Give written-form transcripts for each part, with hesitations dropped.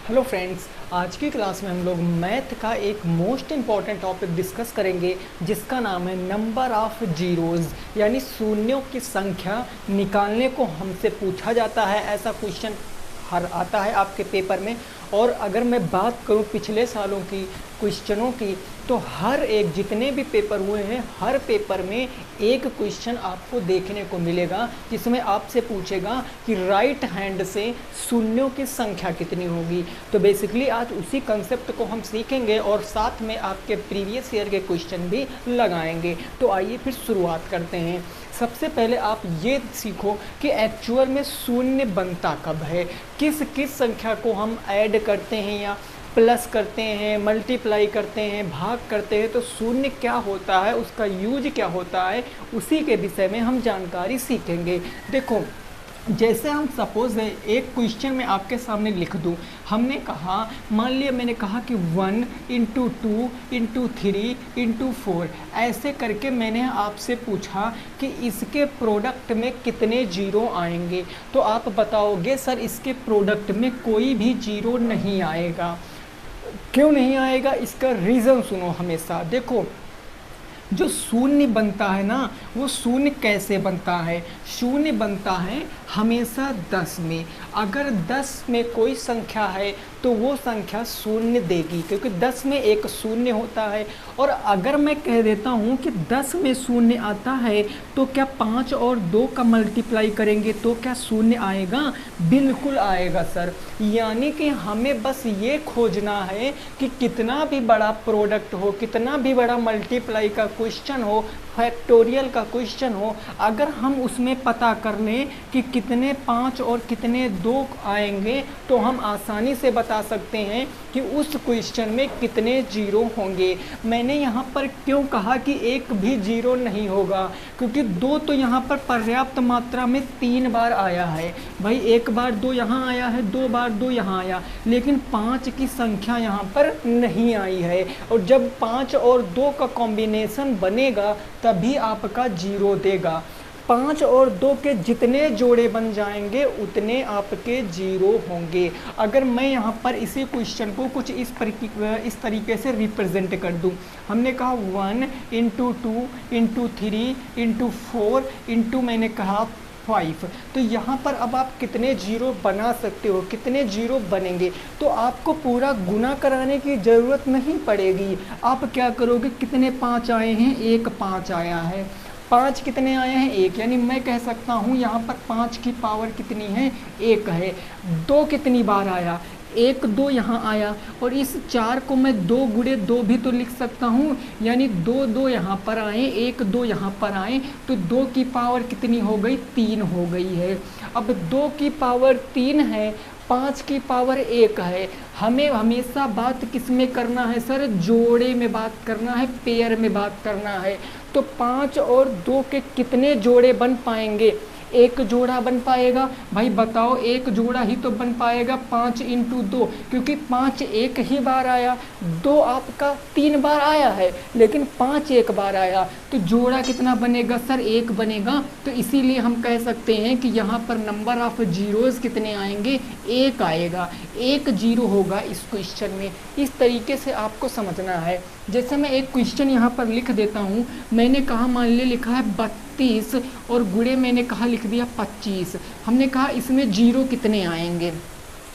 Hello friends, आज की class में हम लोग मैथ का एक मोस्ट इम्पॉर्टेंट टॉपिक डिस्कस करेंगे जिसका नाम है नंबर ऑफ़ जीरोज़, यानी शून्यों की संख्या निकालने को हमसे पूछा जाता है। ऐसा क्वेश्चन हर आता है आपके पेपर में। और अगर मैं बात करूं पिछले सालों की क्वेश्चनों की, तो हर एक जितने भी पेपर हुए हैं हर पेपर में एक क्वेश्चन आपको देखने को मिलेगा जिसमें आपसे पूछेगा कि राइट हैंड से शून्यों की संख्या कितनी होगी। तो बेसिकली आज उसी कंसेप्ट को हम सीखेंगे और साथ में आपके प्रीवियस ईयर के क्वेश्चन भी लगाएंगे। तो आइए फिर शुरुआत करते हैं। सबसे पहले आप ये सीखो कि एक्चुअल में शून्य बनता कब है, किस किस संख्या को हम ऐड करते हैं या प्लस करते हैं, मल्टीप्लाई करते हैं, भाग करते हैं, तो शून्य क्या होता है, उसका यूज क्या होता है, उसी के विषय में हम जानकारी सीखेंगे। देखो, जैसे हम सपोज है एक क्वेश्चन में आपके सामने लिख दूं, हमने कहा, मान लिया मैंने कहा कि 1 इंटू 2 इंटू 3 इंटू 4, ऐसे करके मैंने आपसे पूछा कि इसके प्रोडक्ट में कितने जीरो आएंगे। तो आप बताओगे सर इसके प्रोडक्ट में कोई भी जीरो नहीं आएगा। क्यों नहीं आएगा, इसका रीज़न सुनो हमेशा। देखो, जो शून्य बनता है ना, वो शून्य कैसे बनता है? शून्य बनता है हमेशा 10 में। अगर 10 में कोई संख्या है तो वो संख्या शून्य देगी, क्योंकि 10 में एक शून्य होता है। और अगर मैं कह देता हूँ कि 10 में शून्य आता है तो क्या 5 और 2 का मल्टीप्लाई करेंगे तो क्या शून्य आएगा? बिल्कुल आएगा सर। यानी कि हमें बस ये खोजना है कि कितना भी बड़ा प्रोडक्ट हो, कितना भी बड़ा मल्टीप्लाई का क्वेश्चन हो, फैक्टोरियल का क्वेश्चन हो, अगर हम उसमें पता कर लें कि कितने 5 और कितने 2 आएंगे तो हम आसानी से बता सकते हैं कि उस क्वेश्चन में कितने जीरो होंगे। मैंने यहाँ पर क्यों कहा कि एक भी जीरो नहीं होगा, क्योंकि 2 तो यहाँ पर पर्याप्त मात्रा में 3 बार आया है। भाई, एक बार 2 यहाँ आया है, 2 बार 2 यहाँ आया, लेकिन 5 की संख्या यहाँ पर नहीं आई है। और जब 5 और 2 का कॉम्बिनेशन बनेगा तभी आपका जीरो देगा। 5 और 2 के जितने जोड़े बन जाएंगे उतने आपके जीरो होंगे। अगर मैं यहाँ पर इसी क्वेश्चन को कुछ इस तरीके से रिप्रेजेंट कर दूँ, हमने कहा 1 इंटू 2 इंटू 3 इंटू 4 इंटू मैंने कहा 5, तो यहाँ पर अब आप कितने जीरो बना सकते हो, कितने जीरो बनेंगे? तो आपको पूरा गुना कराने की ज़रूरत नहीं पड़ेगी। आप क्या करोगे, कितने 5 आए हैं, एक 5 आया है, 5 कितने आए हैं, एक, यानी मैं कह सकता हूँ यहाँ पर 5 की पावर कितनी है, 1 है। 2 कितनी बार आया, 1 2 यहाँ आया, और इस 4 को मैं 2 गुणे 2 भी तो लिख सकता हूँ, यानी 2 2 यहाँ पर आए, 1 2 यहाँ पर आए, तो 2 की पावर कितनी हो गई, 3 हो गई है। अब 2 की पावर 3 है, 5 की पावर 1 है। हमें हमेशा बात किस में करना है सर? जोड़े में बात करना है, पेयर में बात करना है। तो 5 और 2 के कितने जोड़े बन पाएंगे? एक जोड़ा बन पाएगा। भाई बताओ, एक जोड़ा ही तो बन पाएगा 5 इंटू 2, क्योंकि 5 एक ही बार आया, 2 आपका 3 बार आया है, लेकिन 5 एक बार आया, तो जोड़ा कितना बनेगा सर? 1 बनेगा। तो इसीलिए हम कह सकते हैं कि यहाँ पर नंबर ऑफ जीरोज़ कितने आएंगे, 1 आएगा, 1 जीरो होगा इस क्वेश्चन में। इस तरीके से आपको समझना है। जैसे मैं एक क्वेश्चन यहाँ पर लिख देता हूँ, मैंने कहा, मान लिया लिखा है 32 और गुणे मैंने कहा लिख दिया 25। हमने कहा इसमें जीरो कितने आएंगे,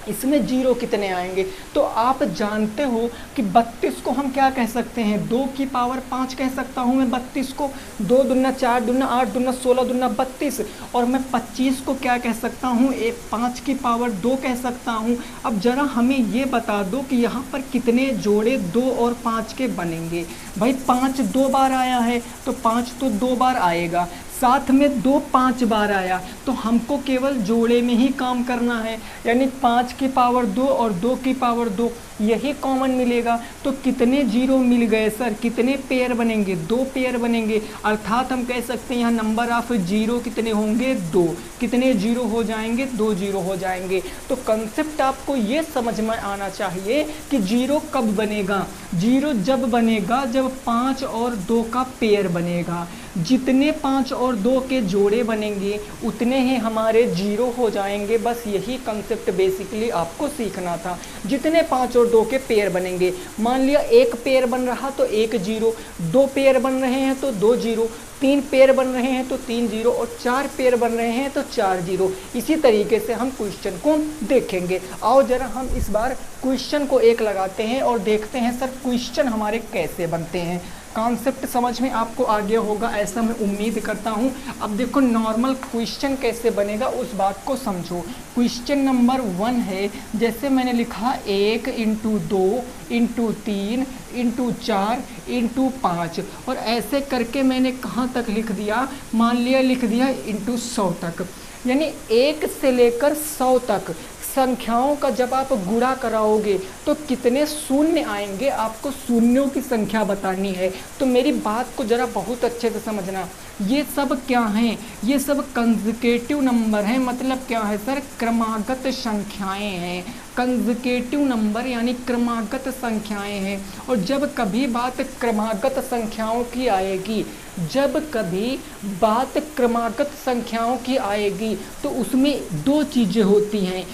इसमें जीरो कितने आएंगे? तो आप जानते हो कि 32 को हम क्या कह सकते हैं, 2 की पावर 5 कह सकता हूँ मैं 32 को। 2 दूना 4 दूना 8 दूना 16 दूना 32। और मैं 25 को क्या कह सकता हूँ, 5 की पावर 2 कह सकता हूँ। अब ज़रा हमें ये बता दो कि यहाँ पर कितने जोड़े 2 और 5 के बनेंगे। भाई 5 2 बार आया है तो 5 तो 2 बार आएगा, साथ में 2 5 बार आया, तो हमको केवल जोड़े में ही काम करना है, यानी 5 की पावर 2 और 2 की पावर 2, यही कॉमन मिलेगा। तो कितने जीरो मिल गए सर, कितने पेयर बनेंगे, 2 पेयर बनेंगे। अर्थात हम कह सकते हैं यहाँ नंबर ऑफ जीरो कितने होंगे, 2। कितने जीरो हो जाएंगे, 2 जीरो हो जाएंगे। तो कंसेप्ट आपको ये समझ में आना चाहिए कि जीरो कब बनेगा। जीरो जब बनेगा जब 5 और 2 का पेयर बनेगा। जितने 5 और 2 के जोड़े बनेंगे उतने ही हमारे जीरो हो जाएंगे। बस यही कंसेप्ट बेसिकली आपको सीखना था। जितने 5 और 2 के पेयर बनेंगे, मान लिया एक पेयर बन रहा तो एक जीरो, 2 पेयर बन रहे हैं तो 2 जीरो, 3 पेयर बन रहे हैं तो 3 जीरो, और 4 पेयर बन रहे हैं तो 4 जीरो। इसी तरीके से हम क्वेश्चन को देखेंगे। आओ जरा हम इस बार क्वेश्चन को एक लगाते हैं और देखते हैं सर क्वेश्चन हमारे कैसे बनते हैं। कॉन्सेप्ट समझ में आपको आ गया होगा ऐसा मैं उम्मीद करता हूँ। अब देखो नॉर्मल क्वेश्चन कैसे बनेगा उस बात को समझो। क्वेश्चन नंबर 1 है, जैसे मैंने लिखा 1 × 2 × 3 × 4 × 5, और ऐसे करके मैंने कहाँ तक लिख दिया, मान लिया लिख दिया ×100 तक। यानी 1 से लेकर 100 तक संख्याओं का जब आप गुणा कराओगे तो कितने शून्य आएंगे, आपको शून्यों की संख्या बतानी है। तो मेरी बात को जरा बहुत अच्छे से समझना। ये सब क्या हैं, ये सब कंसेक्यूटिव नंबर हैं। मतलब क्या है सर, क्रमागत संख्याएं हैं। कंसेक्यूटिव नंबर यानी क्रमागत संख्याएं हैं। और जब कभी बात क्रमागत संख्याओं की आएगी, जब कभी बात क्रमागत संख्याओं की आएगी तो उसमें 2 चीज़ें होती हैं।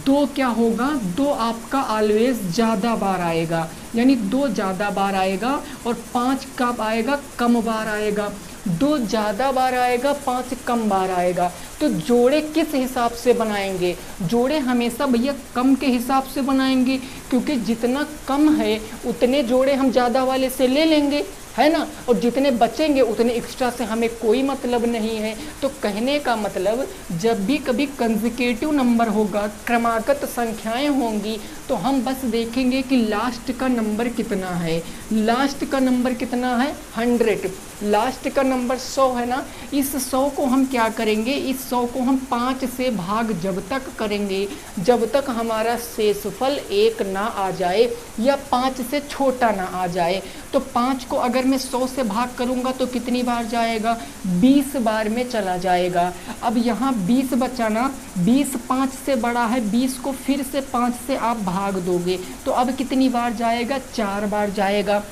2 क्या होगा, 2 आपका ऑलवेज ज़्यादा बार आएगा, यानी 2 ज़्यादा बार आएगा, और 5 कब आएगा, कम बार आएगा। 2 ज़्यादा बार आएगा, 5 कम बार आएगा। तो जोड़े किस हिसाब से बनाएंगे, जोड़े हमेशा भैया कम के हिसाब से बनाएंगे, क्योंकि जितना कम है उतने जोड़े हम ज़्यादा वाले से ले लेंगे, है ना, और जितने बचेंगे उतने एक्स्ट्रा से हमें कोई मतलब नहीं है। तो कहने का मतलब जब भी कभी कंसेक्यूटिव नंबर होगा, क्रमागत संख्याएं होंगी, तो हम बस देखेंगे कि लास्ट का नंबर कितना है। लास्ट का नंबर कितना है, 100। लास्ट का नंबर 100 है ना। इस 100 को हम क्या करेंगे, इस 100 को हम 5 से भाग जब तक करेंगे जब तक हमारा शेषफल 1 ना आ जाए या 5 से छोटा ना आ जाए। तो 5 को अगर मैं 100 से भाग करूंगा तो कितनी बार जाएगा, 20 बार में चला जाएगा। अब यहाँ 20 बचा ना, 20 5 से बड़ा है, 20 को फिर से 5 से आप भाग दोगे तो अब कितनी बार जाएगा, 4 बार जाएगा।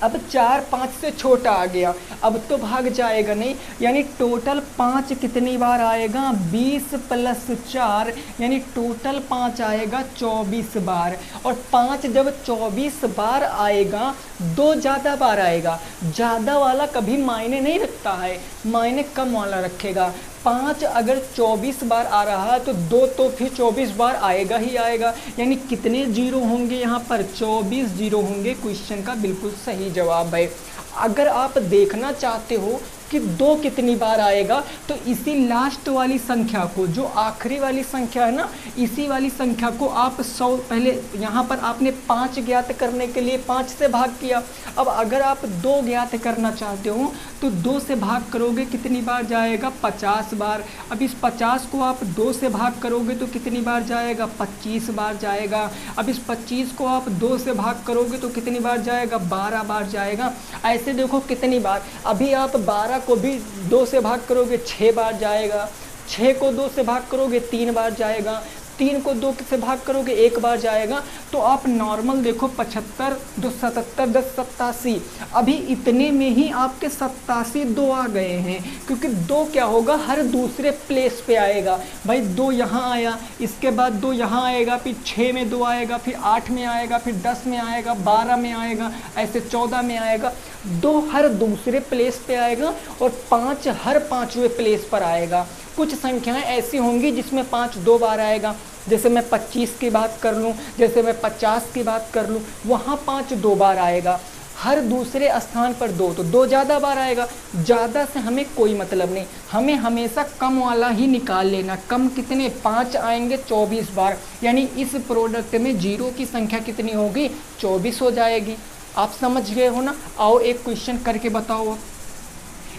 अब 4 5 से छोटा आ गया, अब तो भाग जाएगा नहीं, यानी टोटल 5 कितनी बार आएगा, 20 + 4 यानी टोटल 5 आएगा 24 बार। और 5 जब 24 बार आएगा, 2 ज़्यादा बार आएगा। ज़्यादा वाला कभी मायने नहीं रखता है, मायने कम वाला रखेगा। 5 अगर 24 बार आ रहा है तो 2 तो फिर 24 बार आएगा ही आएगा। यानी कितने जीरो होंगे यहाँ पर, 24 जीरो होंगे। क्वेश्चन का बिल्कुल सही जवाब है। अगर आप देखना चाहते हो कि 2 कितनी बार आएगा तो इसी लास्ट वाली संख्या को, जो आखिरी वाली संख्या है ना, इसी वाली संख्या को आप 100, पहले यहाँ पर आपने 5 ज्ञात करने के लिए 5 से भाग किया। अब अगर आप 2 ज्ञात करना चाहते हो तो 2 से भाग करोगे, कितनी बार जाएगा, 50 बार। अब इस 50 को आप 2 से भाग करोगे तो कितनी बार जाएगा, 25 बार जाएगा। अब इस 25 को आप 2 से भाग करोगे तो कितनी बार जाएगा, 12 बार जाएगा। ऐसे देखो कितनी बार। अभी आप 12 को भी 2 से भाग करोगे, 6 बार जाएगा। 6 को 2 से भाग करोगे, 3 बार जाएगा। 3 को 2 से भाग करोगे, 1 बार जाएगा। तो आप नॉर्मल देखो, 75 2 77 10 87, अभी इतने में ही आपके 87 2 आ गए हैं, क्योंकि 2 क्या होगा, हर दूसरे प्लेस पे आएगा। भाई 2 यहाँ आया, इसके बाद 2 यहाँ आएगा, फिर 6 में 2 आएगा, फिर 8 में आएगा, फिर 10 में आएगा, 12 में आएगा, ऐसे 14 में आएगा। 2 हर दूसरे प्लेस पे आएगा और 5 हर 5वें प्लेस पर आएगा। कुछ संख्याएं ऐसी होंगी जिसमें 5 2 बार आएगा, जैसे मैं 25 की बात कर लूँ, जैसे मैं 50 की बात कर लूँ, वहाँ 5 2 बार आएगा। हर दूसरे स्थान पर 2, तो 2 ज़्यादा बार आएगा। ज़्यादा से हमें कोई मतलब नहीं, हमें हमेशा कम वाला ही निकाल लेना। कम कितने, 5 आएंगे 24 बार, यानी इस प्रोडक्ट में जीरो की संख्या कितनी होगी, 24 हो जाएगी। आप समझ गए हो ना। आओ एक क्वेश्चन करके बताओ।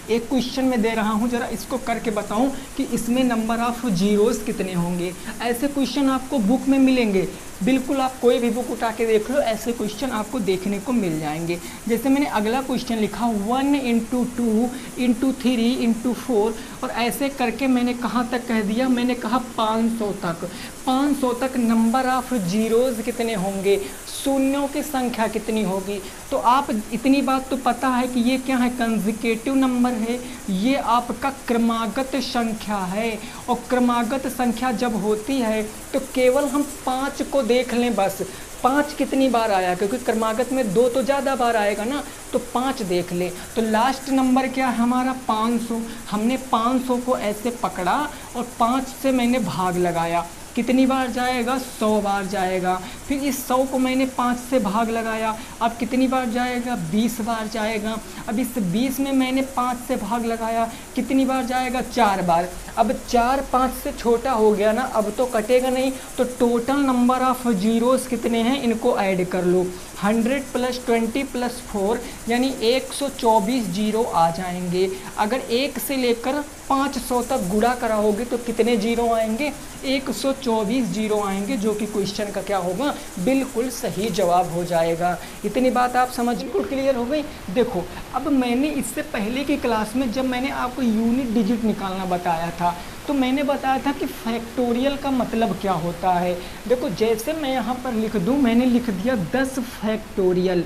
एक क्वेश्चन में दे रहा हूँ, जरा इसको करके बताऊँ कि इसमें नंबर ऑफ जीरोस कितने होंगे। ऐसे क्वेश्चन आपको बुक में मिलेंगे, बिल्कुल आप कोई भी बुक उठा के देख लो, ऐसे क्वेश्चन आपको देखने को मिल जाएंगे। जैसे मैंने अगला क्वेश्चन लिखा 1 × 2 × 3 × 4, और ऐसे करके मैंने कहाँ तक कह दिया, मैंने कहा 500 तक। 500 तक नंबर ऑफ जीरोज़ कितने होंगे, शून्यों की संख्या कितनी होगी। तो आप इतनी बात तो पता है कि ये क्या है, कंसेक्यूटिव नंबर है, ये आपका क्रमागत संख्या है। और क्रमागत संख्या जब होती है तो केवल हम 5 को देख लें बस, 5 कितनी बार आया, क्योंकि क्रमागत में 2 तो ज़्यादा बार आएगा ना, तो 5 देख ले। तो लास्ट नंबर क्या है हमारा, 500। हमने 500 को ऐसे पकड़ा और 5 से मैंने भाग लगाया, कितनी बार जाएगा, 100 बार जाएगा। फिर इस 100 को मैंने 5 से भाग लगाया, अब कितनी बार जाएगा, 20 बार जाएगा। अब इस 20 में मैंने 5 से भाग लगाया, कितनी बार जाएगा, 4 बार। अब 4 5 से छोटा हो गया ना, अब तो कटेगा नहीं। तो टोटल नंबर ऑफ जीरोस कितने हैं, इनको ऐड कर लो। 100 + 20 + 4 यानी 124 जीरो आ जाएंगे। अगर 1 से लेकर 500 तक गुणा कराओगे तो कितने जीरो आएंगे, 124 जीरो आएंगे, जो कि क्वेश्चन का क्या होगा, बिल्कुल सही जवाब हो जाएगा। इतनी बात आप समझ बिल्कुल क्लियर हो गई। देखो अब मैंने इससे पहले की क्लास में जब मैंने आपको यूनिट डिजिट निकालना बताया था तो मैंने बताया था कि फैक्टोरियल का मतलब क्या होता है। देखो जैसे मैं यहाँ पर लिख दूँ, मैंने लिख दिया 10 फैक्टोरियल।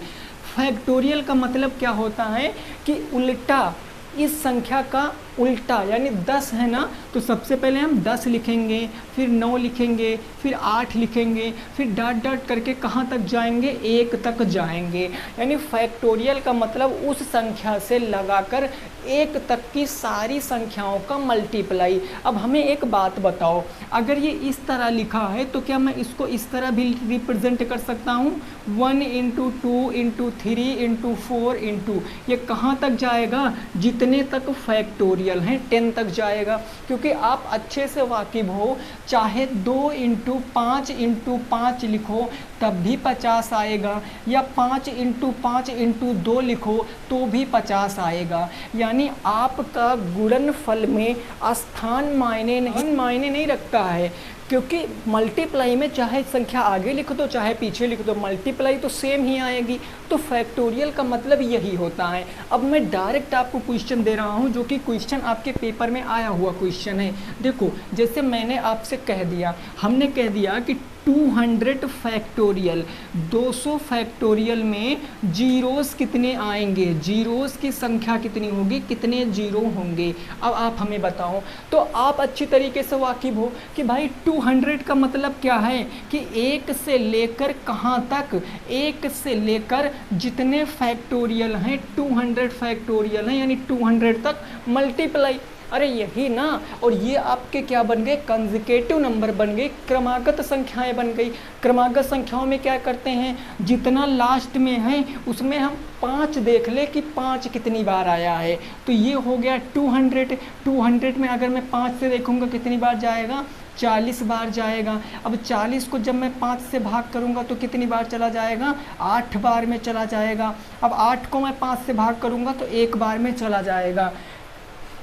फैक्टोरियल का मतलब क्या होता है कि उल्टा, इस संख्या का उल्टा, यानी 10 है ना, तो सबसे पहले हम 10 लिखेंगे, फिर 9 लिखेंगे, फिर 8 लिखेंगे, फिर डॉट डॉट करके कहाँ तक जाएंगे, 1 तक जाएंगे। यानी फैक्टोरियल का मतलब उस संख्या से लगाकर 1 तक की सारी संख्याओं का मल्टीप्लाई। अब हमें एक बात बताओ, अगर ये इस तरह लिखा है तो क्या मैं इसको इस तरह भी रिप्रेजेंट कर सकता हूँ, 1 × 2 × 3 × 4 ये कहाँ तक जाएगा, जितने तक फैक्टोरियल हैं 10 तक जाएगा। क्योंकि आप अच्छे से वाकिफ हो, चाहे 2 × 5 × 5 लिखो तब भी 50 आएगा, या 5 × 5 × 2 लिखो तो भी 50 आएगा। यानी आपका गुणनफल में स्थान मायने नहीं रखता है, क्योंकि मल्टीप्लाई में चाहे संख्या आगे लिख दो चाहे पीछे लिख दो, मल्टीप्लाई तो सेम ही आएगी। तो फैक्टोरियल का मतलब यही होता है। अब मैं डायरेक्ट आपको क्वेश्चन दे रहा हूँ, जो कि क्वेश्चन आपके पेपर में आया हुआ क्वेश्चन है। देखो जैसे मैंने आपसे कह दिया, हमने कह दिया कि 200 फैक्टोरियल, 200 फैक्टोरियल में जीरोस कितने आएंगे, जीरोस की संख्या कितनी होगी, कितने जीरो होंगे। अब आप हमें बताओ। तो आप अच्छी तरीके से वाकिफ हो कि भाई 200 का मतलब क्या है कि 1 से लेकर कहाँ तक, 1 से लेकर जितने फैक्टोरियल हैं 200 फैक्टोरियल हैं, यानी 200 तक मल्टीप्लाई। अरे यही ना, और ये आपके क्या बन गए, कंसेक्यूटिव नंबर बन गए, क्रमागत संख्याएं बन गई। क्रमागत संख्याओं में क्या करते हैं, जितना लास्ट में है उसमें हम 5 देख ले कि 5 कितनी बार आया है। तो ये हो गया 200। 200 में अगर मैं 5 से देखूंगा कितनी बार जाएगा, 40 बार जाएगा। अब 40 को जब मैं 5 से भाग करूंगा तो कितनी बार चला जाएगा, 8 बार में चला जाएगा। अब 8 को मैं 5 से भाग करूंगा तो 1 बार में चला जाएगा।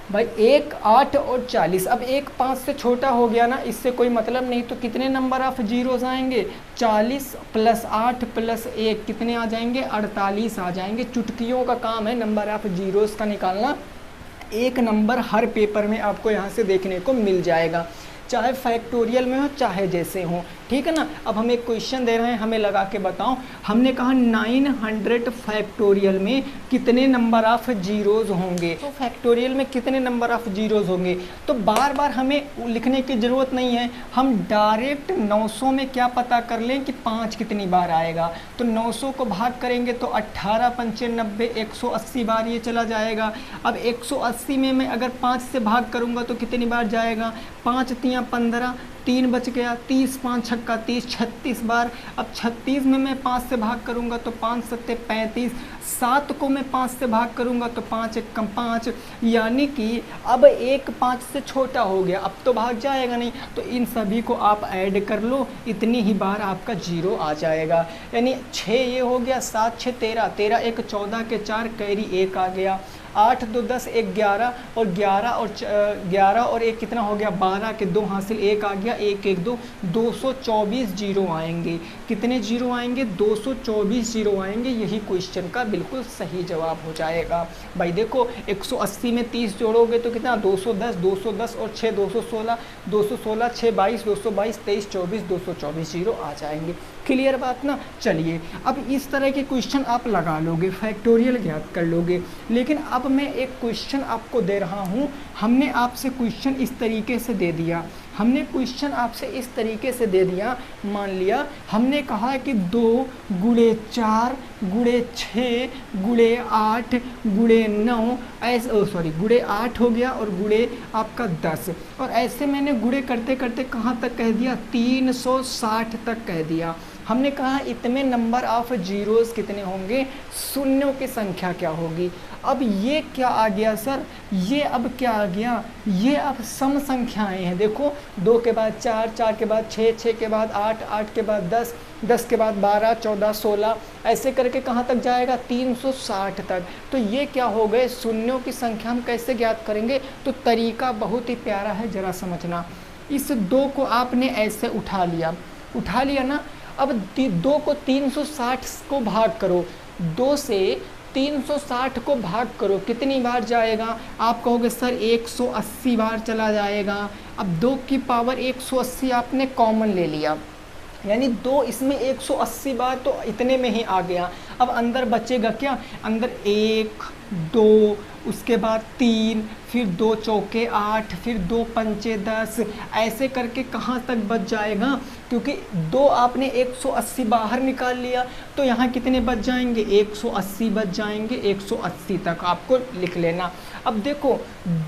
भाई 1, 8 और 40। अब 1 5 से छोटा हो गया ना, इससे कोई मतलब नहीं। तो कितने नंबर ऑफ जीरोस आएंगे, 40 + 8 + 1 कितने आ जाएंगे, 48 आ जाएंगे। चुटकियों का काम है नंबर ऑफ जीरोस का निकालना। एक नंबर हर पेपर में आपको यहाँ से देखने को मिल जाएगा, चाहे फैक्टोरियल में हो चाहे जैसे हो, ठीक है ना। अब हम एक क्वेश्चन दे रहे हैं, हमें लगा के बताओ। हमने कहा 900 फैक्टोरियल में कितने नंबर ऑफ जीरोज होंगे। तो फैक्टोरियल में कितने नंबर ऑफ जीरोज होंगे, तो बार बार हमें लिखने की ज़रूरत नहीं है। हम डायरेक्ट 900 में क्या पता कर लें कि 5 कितनी बार आएगा। तो 900 को भाग करेंगे तो 18 पंचे 90, 180 बार ये चला जाएगा। अब 180 में मैं अगर 5 से भाग करूँगा तो कितनी बार जाएगा, 5 × 3 = 15, 3 बच गया, 30 × 5 = 30, 36 बार। अब 36 में मैं 5 से भाग करूंगा तो 5 × 7 = 35, 7 को मैं 5 से भाग करूंगा तो 5 × 1 = 5, यानी कि अब 1 5 से छोटा हो गया, अब तो भाग जाएगा नहीं। तो इन सभी को आप ऐड कर लो, इतनी ही बार आपका जीरो आ जाएगा। यानी 6 ये हो गया, 7 × 6 = 13, 13 × 1 = 14 के 4 कैरी 1 आ गया, 8 × 2 = 10, 1 11 और 11 और 1 कितना हो गया, 12 के 2 हासिल 1 आ गया, 1 1 2, 224 जीरो आएंगे। कितने जीरो आएंगे, 224 जीरो आएंगे। यही क्वेश्चन का बिल्कुल सही जवाब हो जाएगा। भाई देखो 180 में 30 जोड़ोगे तो कितना, 210, 210 और 6 216, 216 6 22, 222 23 24, 224 जीरो आ जाएंगे। क्लियर बात ना। चलिए अब इस तरह के क्वेश्चन आप लगा लोगे, फैक्टोरियल ज्ञात कर लोगे। लेकिन अब मैं एक क्वेश्चन आपको दे रहा हूँ। हमने आपसे क्वेश्चन इस तरीके से दे दिया, मान लिया हमने कहा कि 2 गुणे 4 गुणे 6 गुणे 8 गुणे 9 ऐसे गुणे 8 हो गया और गुणे आपका 10, और ऐसे मैंने गुणे करते करते कहाँ तक कह दिया, 360 तक कह दिया। हमने कहा इतने नंबर ऑफ जीरोस कितने होंगे, शून्यों की संख्या क्या होगी। अब ये क्या आ गया सर, ये अब क्या आ गया, ये अब सम संख्याएं हैं। देखो 2 के बाद 4, 4 के बाद 6, 6 के बाद 8, 8 के बाद 10, 10 के बाद 12, 14, 16 ऐसे करके कहाँ तक जाएगा, 360 तक। तो ये क्या हो गए, शून्यों की संख्या हम कैसे ज्ञात करेंगे। तो तरीका बहुत ही प्यारा है, ज़रा समझना। इस 2 को आपने ऐसे उठा लिया ना। अब 2 को 360 को भाग करो, 2 से 360 को भाग करो, कितनी बार जाएगा। आप कहोगे सर 180 बार चला जाएगा। अब 2 की पावर 180 आपने कॉमन ले लिया, यानी 2 इसमें 180 बार तो इतने में ही आ गया। अब अंदर बचेगा क्या, अंदर 1 2 उसके बाद 3, फिर 2 चौके 8, फिर 2 पंचे 10 ऐसे करके कहाँ तक बच जाएगा, क्योंकि 2 आपने 180 बाहर निकाल लिया तो यहाँ कितने बच जाएंगे, 180 बच जाएंगे। 180 तक आपको लिख लेना। अब देखो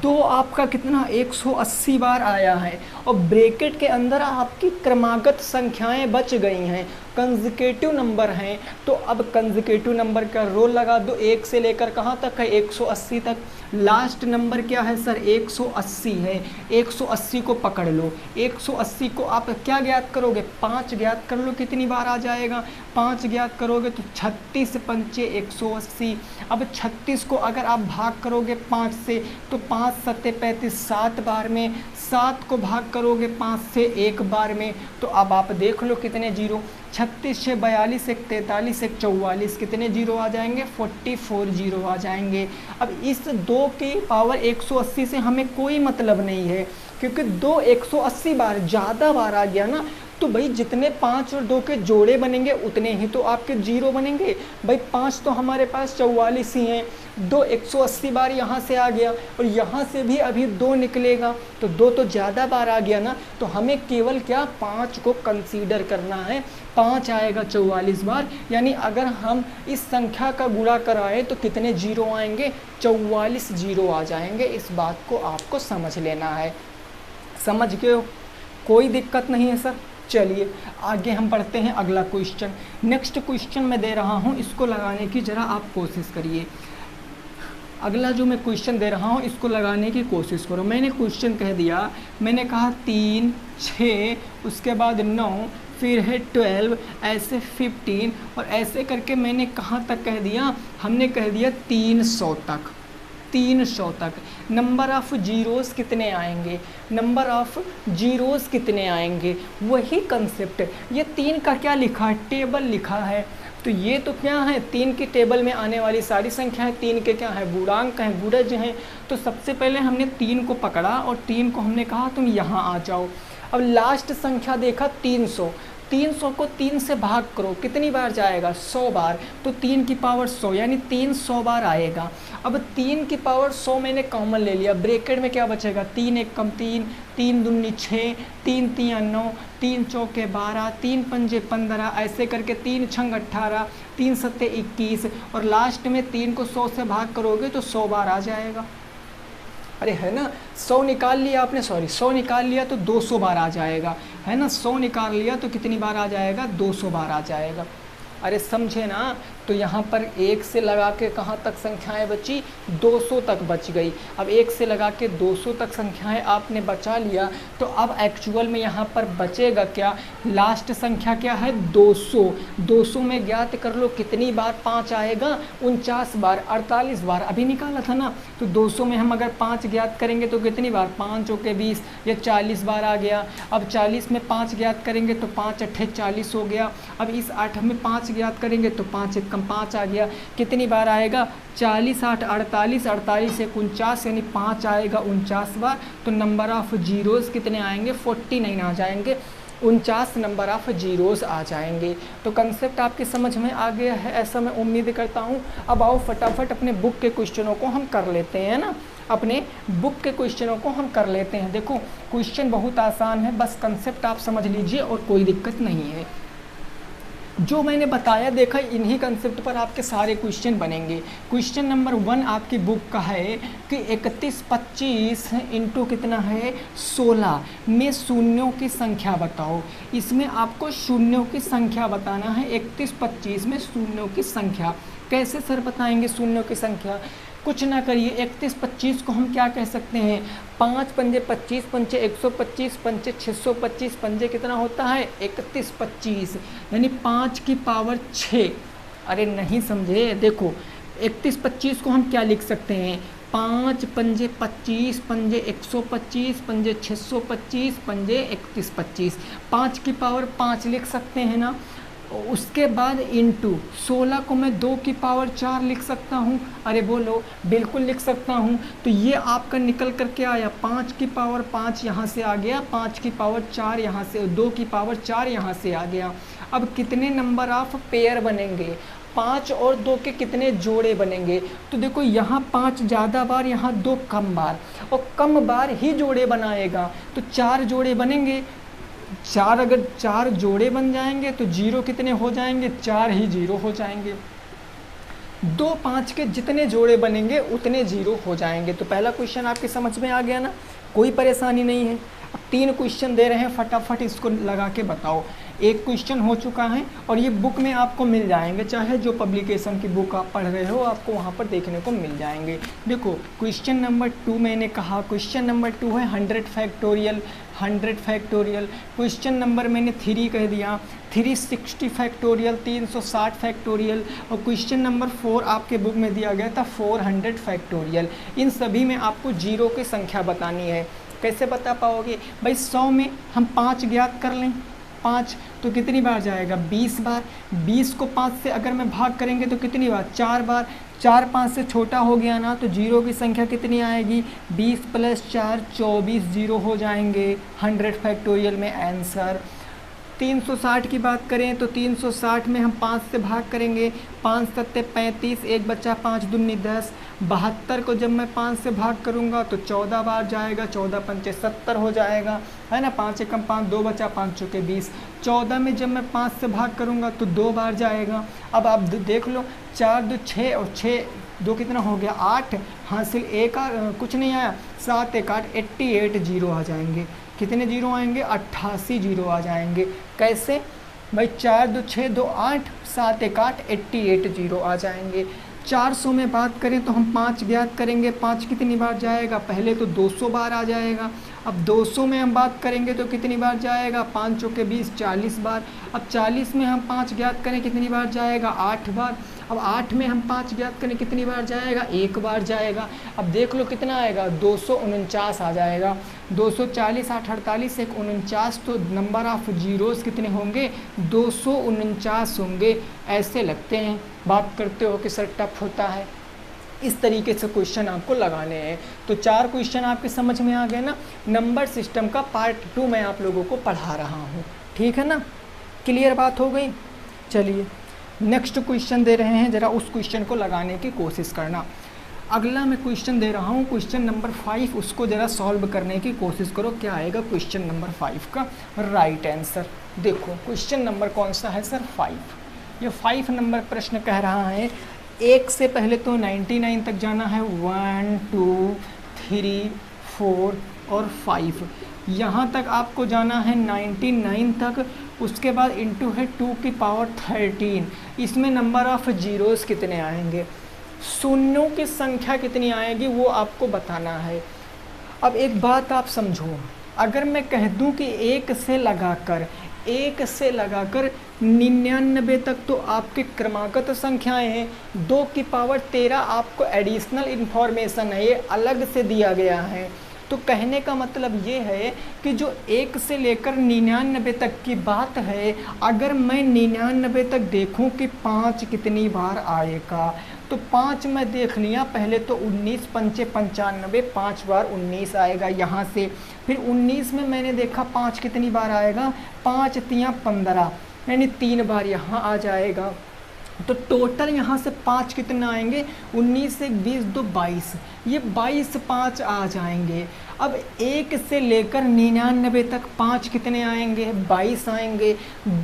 2 आपका कितना 180 बार आया है और ब्रैकेट के अंदर आपकी क्रमागत संख्याएं बच गई हैं, कंसेक्यूटिव नंबर हैं। तो अब कंसेक्यूटिव नंबर का रोल लगा दो, 1 से लेकर कहाँ तक है, 180 तक। लास्ट नंबर क्या है सर, 180 है। 180 को पकड़ लो, 180 को आप क्या ज्ञात करोगे, 5 ज्ञात कर लो, कितनी बार आ जाएगा, 5 ज्ञात करोगे तो 36 पंचे 180। अब 36 को अगर आप भाग करोगे 5 से तो 5 सत्ते 35, 7 बार में। 7 को भाग करोगे 5 से 1 बार में। तो अब आप देख लो कितने जीरो, 36 से 42, 1 43, 1 44, कितने जीरो आ जाएंगे, 44 जीरो आ जाएंगे। अब इस 2 की पावर 180 से हमें कोई मतलब नहीं है, क्योंकि 2 180 बार ज़्यादा बार आ गया ना, तो भाई जितने 5 और 2 के जोड़े बनेंगे उतने ही तो आपके जीरो बनेंगे। भाई 5 तो हमारे पास 44 ही हैं, 2 180 बार यहाँ से आ गया और यहाँ से भी अभी 2 निकलेगा, तो 2 तो ज़्यादा बार आ गया ना। तो हमें केवल क्या 5 को कंसीडर करना है, 5 आएगा 44 बार। यानी अगर हम इस संख्या का गुणा कराएं तो कितने जीरो आएंगे, 44 जीरो आ जाएंगे। इस बात को आपको समझ लेना है। समझ गए, कोई दिक्कत नहीं है सर। चलिए आगे हम बढ़ते हैं, अगला क्वेश्चन। नेक्स्ट क्वेश्चन मैं दे रहा हूँ, इसको लगाने की ज़रा आप कोशिश करिए। अगला जो मैं क्वेश्चन दे रहा हूँ इसको लगाने की कोशिश करो। मैंने क्वेश्चन कह दिया, मैंने कहा 3 6 उसके बाद 9 फिर है 12 ऐसे 15 और ऐसे करके मैंने कहाँ तक कह दिया, हमने कह दिया 300 तक। 300 तक नंबर ऑफ़ जीरोस कितने आएंगे, नंबर ऑफ़ जीरोस कितने आएंगे, वही कंसेप्ट। ये 3 का क्या लिखा है, टेबल लिखा है। तो ये तो क्या है, 3 की टेबल में आने वाली सारी संख्याएं 3 के क्या है, गुणांक हैं, गुणज हैं। तो सबसे पहले हमने 3 को पकड़ा और 3 को हमने कहा तुम यहाँ आ जाओ। अब लास्ट संख्या देखा 300, 300 को 3 से भाग करो, कितनी बार जाएगा, 100 बार। तो 3 की पावर 100 यानी 300 बार आएगा। अब 3 की पावर 100 मैंने कॉमन ले लिया, ब्रैकेट में क्या बचेगा, 3 1 कम 3, 3 दूनी 6, 3 3 9, 3 चौके 12, 3 पंजे 15 ऐसे करके 3 छंग 18, 3 सत्ते 21 और लास्ट में 3 को 100 से भाग करोगे तो 100 बार आ जाएगा। अरे है ना, 100 निकाल लिया आपने, 100 निकाल लिया तो 200 बार आ जाएगा, है ना। 100 निकाल लिया तो कितनी बार आ जाएगा, 200 बार आ जाएगा। अरे समझे ना। तो यहाँ पर 1 से लगा के कहाँ तक संख्याएं बची, 200 तक बच गई। अब 1 से लगा के 200 तक संख्याएं आपने बचा लिया, तो अब एक्चुअल में यहाँ पर बचेगा क्या, लास्ट संख्या क्या है, 200। 200 में ज्ञात कर लो कितनी बार 5 आएगा, 49 बार, 48 बार अभी निकाला था ना। तो 200 में हम अगर 5 ज्ञात करेंगे तो कितनी बार, 5 चौके 20, ये 40 बार आ गया। अब 40 में 5 ज्ञात करेंगे तो 5 8 40 हो गया। अब इस 8 में 5 ज्ञात करेंगे तो 5 1 5 आ गया, कितनी बार आएगा, 40 8 48, 48 1 49 यानी 5 आएगा 49 बार। तो नंबर ऑफ जीरोस कितने आएंगे, 49 आ जाएंगे। 49 नंबर ऑफ जीरोस आ जाएंगे। तो कंसेप्ट आपके समझ में आ गया है ऐसा मैं उम्मीद करता हूँ। अब आओ फटाफट अपने बुक के क्वेश्चनों को हम कर लेते हैं ना, अपने बुक के क्वेश्चनों को हम कर लेते हैं। देखो क्वेश्चन बहुत आसान है, बस कंसेप्ट आप समझ लीजिए और कोई दिक्कत नहीं है। जो मैंने बताया देखा इन्हीं कंसेप्ट पर आपके सारे क्वेश्चन बनेंगे। क्वेश्चन नंबर 1 आपकी बुक का है कि 31 25 इंटू कितना है 16 में शून्यों की संख्या बताओ। इसमें आपको शून्यों की संख्या बताना है। 31 25 में शून्यों की संख्या कैसे सर बताएंगे शून्यों की संख्या? कुछ ना करिए, 31 25 को हम क्या कह सकते हैं, 5 पंजे 25 पंचे 125 पंचे 625 पंजे कितना होता है 31 25 यानी 5 की पावर 6। अरे नहीं समझे, देखो 31 25 को हम क्या लिख सकते हैं, 5 पंजे 25 पंजे 125 पंजे 625 पंजे 31 25, 5 की पावर 5 लिख सकते हैं ना। उसके बाद इंटू 16 को मैं 2 की पावर 4 लिख सकता हूँ। अरे बोलो, बिल्कुल लिख सकता हूँ। तो ये आपका निकल करके आया 5 की पावर 5 यहाँ से आ गया, 5 की पावर 4 यहाँ से, 2 की पावर 4 यहाँ से आ गया। अब कितने नंबर ऑफ पेयर बनेंगे, 5 और 2 के कितने जोड़े बनेंगे? तो देखो यहाँ 5 ज़्यादा बार, यहाँ 2 कम बार, और कम बार ही जोड़े बनाएगा तो 4 जोड़े बनेंगे। 4 अगर 4 जोड़े बन जाएंगे तो जीरो कितने हो जाएंगे, 4 ही जीरो हो जाएंगे। 2 5 के जितने जोड़े बनेंगे उतने जीरो हो जाएंगे। तो पहला क्वेश्चन आपके समझ में आ गया ना, कोई परेशानी नहीं है। अब 3 क्वेश्चन दे रहे हैं, फटाफट इसको लगा के बताओ। एक क्वेश्चन हो चुका है और ये बुक में आपको मिल जाएंगे, चाहे जो पब्लिकेशन की बुक आप पढ़ रहे हो आपको वहाँ पर देखने को मिल जाएंगे। देखो क्वेश्चन नंबर 2 मैंने कहा, क्वेश्चन नंबर 2 है 100 फैक्टोरियल, 100 फैक्टोरियल। क्वेश्चन नंबर मैंने 3 कह दिया, 360 फैक्टोरियल, 360 फैक्टोरियल। और क्वेश्चन नंबर 4 आपके बुक में दिया गया था 400 फैक्टोरियल। इन सभी में आपको जीरो की संख्या बतानी है। कैसे बता पाओगे भाई, 100 में हम 5 ज्ञात कर लें, 5 तो कितनी बार जाएगा 20 बार। 20 को 5 से अगर मैं भाग करेंगे तो कितनी बार 4 बार। 4 5 से छोटा हो गया ना, तो जीरो की संख्या कितनी आएगी 20 + 4 24 जीरो हो जाएंगे 100 फैक्टोरियल में आंसर। 360 की बात करें तो 360 में हम 5 से भाग करेंगे, 5 7 35, एक बच्चा 5 दूनी 10। 72 को जब मैं 5 से भाग करूंगा तो 14 बार जाएगा, 14 पंचे 70 हो जाएगा, है ना। 5 एकम 5, 2 बचा 5 चौके 20। 14 में जब मैं 5 से भाग करूंगा तो 2 बार जाएगा। अब आप देख लो, 4 2 6 और 6 2 कितना हो गया 8, हासिल एक कुछ नहीं आया, 7 1 8, 88 जीरो आ जाएंगे। कितने जीरो आएंगे 88 जीरो आ जाएंगे। कैसे भाई, 4 2 6 2 8, 7 1 8, 88 जीरो आ जाएंगे। 400 में बात करें तो हम 5 ज्ञात करेंगे, 5 कितनी बार जाएगा, पहले तो 200 बार आ जाएगा। अब 200 में हम बात करेंगे तो कितनी बार जाएगा, 5 चौके 20 40 बार। अब 40 में हम 5 ज्ञात करें कितनी बार जाएगा 8 बार। अब 8 में हम 5 ज्ञात करें कितनी बार जाएगा, 1 बार जाएगा। अब देख लो कितना आएगा 249 आ जाएगा। 240 8 48 1 49, तो नंबर ऑफ जीरोस कितने होंगे 249 होंगे। ऐसे लगते हैं, बात करते हो कि सर टफ होता है, इस तरीके से क्वेश्चन आपको लगाने हैं। तो 4 क्वेश्चन आपके समझ में आ गए ना। नंबर सिस्टम का पार्ट 2 मैं आप लोगों को पढ़ा रहा हूँ, ठीक है ना, क्लियर बात हो गई। चलिए नेक्स्ट क्वेश्चन दे रहे हैं, ज़रा उस क्वेश्चन को लगाने की कोशिश करना। अगला मैं क्वेश्चन दे रहा हूँ क्वेश्चन नंबर 5, उसको ज़रा सॉल्व करने की कोशिश करो। क्या आएगा क्वेश्चन नंबर 5 का राइट आंसर? देखो क्वेश्चन नंबर कौन सा है सर 5। ये 5 नंबर प्रश्न कह रहा है 1 से पहले तो 99 तक जाना है, 1 2 3 4 और 5, यहाँ तक आपको जाना है 99 तक। उसके बाद इंटू है 2 की पावर 13। इसमें नंबर ऑफ जीरोस कितने आएंगे, शून्यों की संख्या कितनी आएगी वो आपको बताना है। अब एक बात आप समझो, अगर मैं कह दूं कि 1 से लगाकर 99 तक तो आपके क्रमागत संख्याएं हैं, 2 की पावर 13 आपको एडिशनल इन्फॉर्मेशन है, ये अलग से दिया गया है। तो कहने का मतलब ये है कि जो 1 से लेकर 99 तक की बात है, अगर मैं 99 तक देखूं कि 5 कितनी बार आएगा, तो 5 में देख लिया, पहले तो 19 पंचे 95, 5 बार 19 आएगा यहाँ से। फिर 19 में मैंने देखा 5 कितनी बार आएगा, 5 तियाँ 15, यानी 3 बार यहाँ आ जाएगा। तो टोटल यहाँ से 5 कितने आएंगे, 19 से 20 2 22, ये 22 5 आ जाएंगे। अब 1 से लेकर 99 तक 5 कितने आएंगे, 22 आएंगे।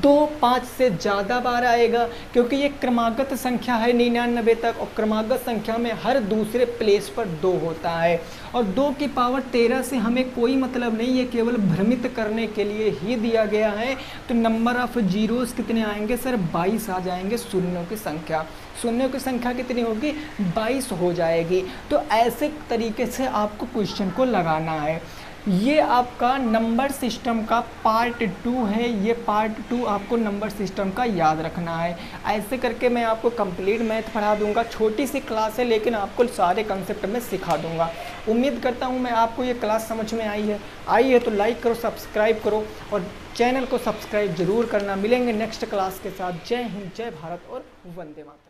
2 5 से ज़्यादा बार आएगा क्योंकि ये क्रमागत संख्या है 99 तक, और क्रमागत संख्या में हर दूसरे प्लेस पर 2 होता है। और 2 की पावर 13 से हमें कोई मतलब नहीं है, केवल भ्रमित करने के लिए ही दिया गया है। तो नंबर ऑफ जीरोस कितने आएंगे सर, 22 आ जाएंगे। शून्यों की संख्या, शून्यों की संख्या कितनी होगी, 22 हो जाएगी। तो ऐसे तरीके से आपको क्वेश्चन को लगाना है। ये आपका नंबर सिस्टम का पार्ट 2 है, ये पार्ट 2 आपको नंबर सिस्टम का याद रखना है। ऐसे करके मैं आपको कंप्लीट मैथ पढ़ा दूंगा। छोटी सी क्लास है लेकिन आपको सारे कंसेप्ट में सिखा दूंगा। उम्मीद करता हूँ मैं आपको ये क्लास समझ में आई है तो लाइक करो, सब्सक्राइब करो और चैनल को सब्सक्राइब जरूर करना। मिलेंगे नेक्स्ट क्लास के साथ। जय हिंद, जय भारत और वंदे मातरम।